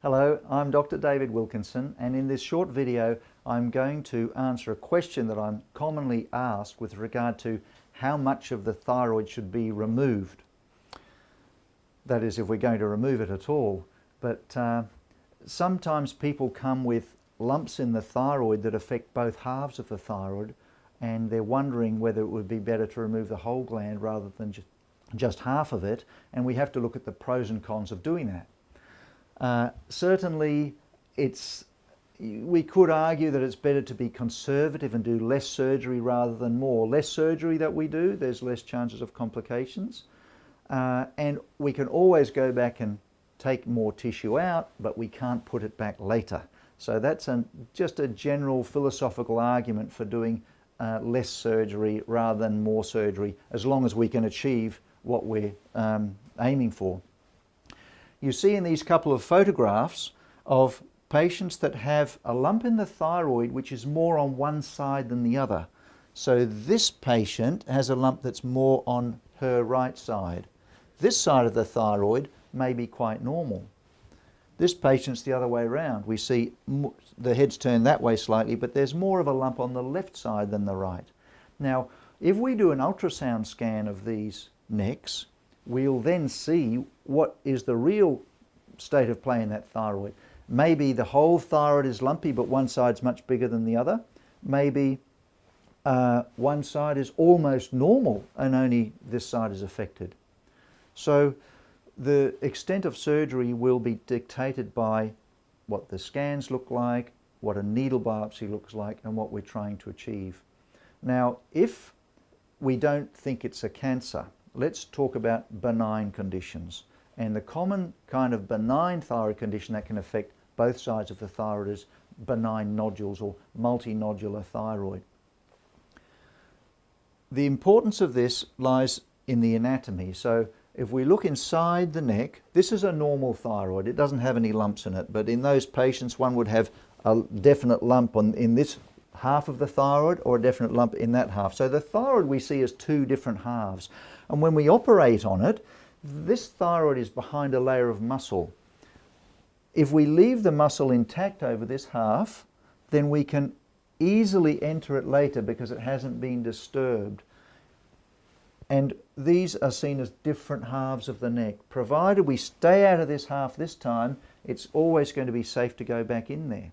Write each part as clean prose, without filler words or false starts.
Hello, I'm Dr. David Wilkinson, and in this short video I'm going to answer a question that I'm commonly asked with regard to how much of the thyroid should be removed. That is, if we're going to remove it at all. But sometimes people come with lumps in the thyroid that affect both halves of the thyroid, and they're wondering whether it would be better to remove the whole gland rather than just half of it, and we have to look at the pros and cons of doing that. Certainly we could argue that it's better to be conservative and do less surgery rather than more. Less surgery that we do, there's less chances of complications, and we can always go back and take more tissue out, but we can't put it back later. So that's just a general philosophical argument for doing less surgery rather than more surgery, as long as we can achieve what we're aiming for. You see in these couple of photographs of patients that have a lump in the thyroid which is more on one side than the other. So this patient has a lump that's more on her right side. This side of the thyroid may be quite normal. This patient's the other way around. We see the head's turned that way slightly, but there's more of a lump on the left side than the right. Now, if we do an ultrasound scan of these necks, we'll then see what is the real state of play in that thyroid. Maybe the whole thyroid is lumpy, but one side's much bigger than the other. Maybe one side is almost normal and only this side is affected. So the extent of surgery will be dictated by what the scans look like, what a needle biopsy looks like, and what we're trying to achieve. Now, if we don't think it's a cancer, let's talk about benign conditions. And the common kind of benign thyroid condition that can affect both sides of the thyroid is benign nodules or multinodular thyroid. The importance of this lies in the anatomy. So if we look inside the neck, this is a normal thyroid. It doesn't have any lumps in it, but in those patients one would have a definite lump in this half of the thyroid or a definite lump in that half. So the thyroid we see as two different halves. And when we operate on it, this thyroid is behind a layer of muscle. If we leave the muscle intact over this half, then we can easily enter it later because it hasn't been disturbed. And these are seen as different halves of the neck. Provided we stay out of this half this time, it's always going to be safe to go back in there.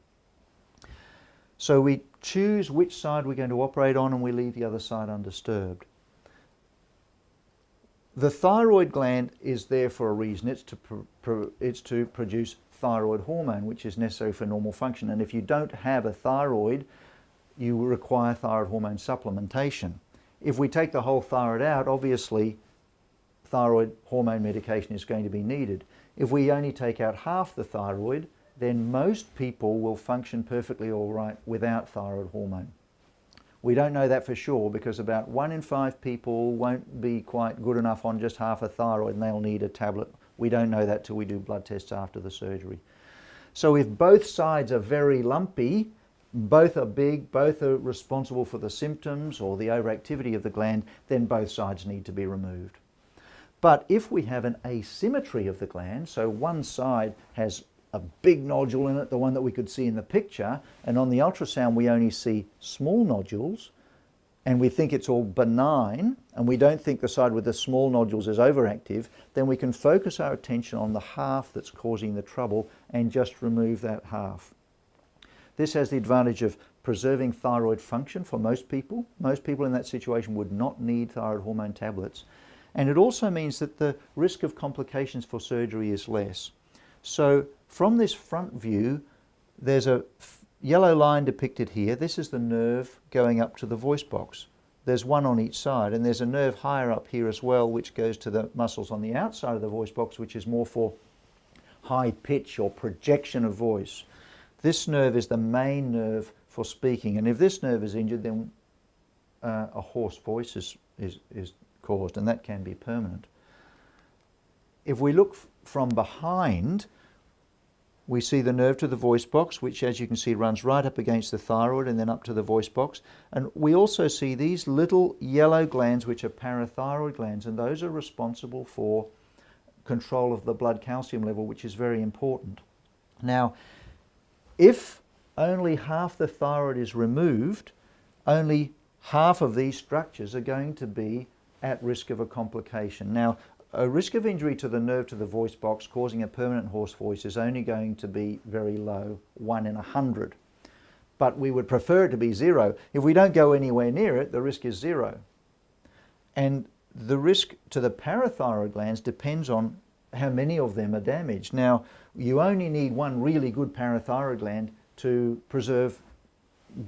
So we choose which side we're going to operate on and we leave the other side undisturbed. The thyroid gland is there for a reason. It's to produce thyroid hormone, which is necessary for normal function. And if you don't have a thyroid, you require thyroid hormone supplementation. If we take the whole thyroid out, obviously thyroid hormone medication is going to be needed. If we only take out half the thyroid, then most people will function perfectly all right without thyroid hormone. We don't know that for sure because about 1 in 5 people won't be quite good enough on just half a thyroid and they'll need a tablet. We don't know that till we do blood tests after the surgery. So if both sides are very lumpy, both are big, both are responsible for the symptoms or the overactivity of the gland, then both sides need to be removed. But if we have an asymmetry of the gland, so one side has a big nodule in it, the one that we could see in the picture, and on the ultrasound we only see small nodules, and we think it's all benign, and we don't think the side with the small nodules is overactive, then we can focus our attention on the half that's causing the trouble and just remove that half. This has the advantage of preserving thyroid function for most people. Most people in that situation would not need thyroid hormone tablets. And it also means that the risk of complications for surgery is less. So from this front view, there's a yellow line depicted here. This is the nerve going up to the voice box. There's one on each side, and there's a nerve higher up here as well, which goes to the muscles on the outside of the voice box, which is more for high pitch or projection of voice. This nerve is the main nerve for speaking, and if this nerve is injured, then a hoarse voice is caused, and that can be permanent. If we look from behind, we see the nerve to the voice box, which as you can see runs right up against the thyroid and then up to the voice box. And we also see these little yellow glands which are parathyroid glands, and those are responsible for control of the blood calcium level, which is very important. Now, if only half the thyroid is removed, only half of these structures are going to be at risk of a complication. Now, a risk of injury to the nerve to the voice box causing a permanent hoarse voice is only going to be very low, 1 in 100. But we would prefer it to be 0. If we don't go anywhere near it, the risk is 0. And the risk to the parathyroid glands depends on how many of them are damaged. Now, you only need one really good parathyroid gland to preserve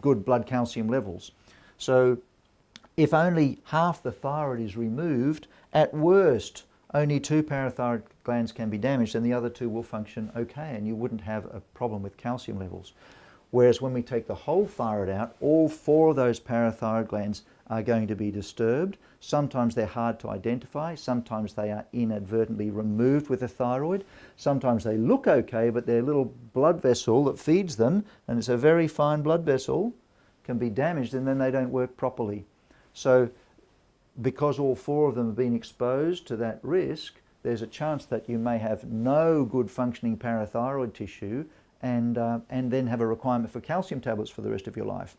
good blood calcium levels. So if only half the thyroid is removed, at worst, only 2 parathyroid glands can be damaged and the other 2 will function okay, and you wouldn't have a problem with calcium levels. Whereas when we take the whole thyroid out, all 4 of those parathyroid glands are going to be disturbed. Sometimes they're hard to identify, sometimes they are inadvertently removed with the thyroid, sometimes they look okay, but their little blood vessel that feeds them, and it's a very fine blood vessel, can be damaged and then they don't work properly. So because all 4 of them have been exposed to that risk, there's a chance that you may have no good functioning parathyroid tissue and then have a requirement for calcium tablets for the rest of your life.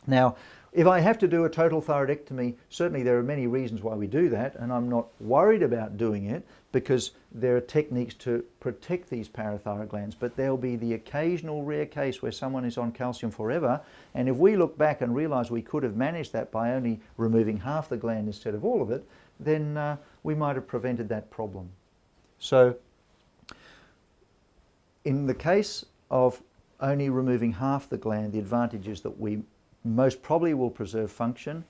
Now, if I have to do a total thyroidectomy, certainly there are many reasons why we do that, and I'm not worried about doing it because there are techniques to protect these parathyroid glands, but there'll be the occasional rare case where someone is on calcium forever, and if we look back and realize we could have managed that by only removing half the gland instead of all of it, then we might have prevented that problem. So, in the case of only removing half the gland, the advantage is that we most probably will preserve function.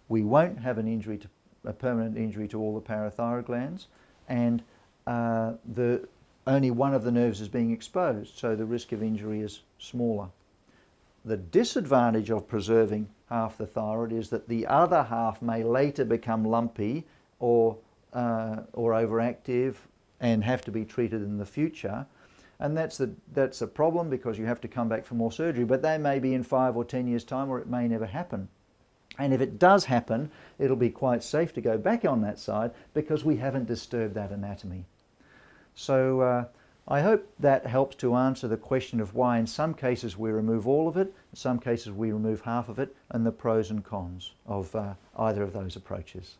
We won't have an injury, a permanent injury to all the parathyroid glands, and only one of the nerves is being exposed, so the risk of injury is smaller. The disadvantage of preserving half the thyroid is that the other half may later become lumpy or overactive and have to be treated in the future. And that's a problem because you have to come back for more surgery, but they may be in 5 or 10 years' time, or it may never happen. And if it does happen, it'll be quite safe to go back on that side because we haven't disturbed that anatomy. So I hope that helps to answer the question of why in some cases we remove all of it, in some cases we remove half of it, and the pros and cons of either of those approaches.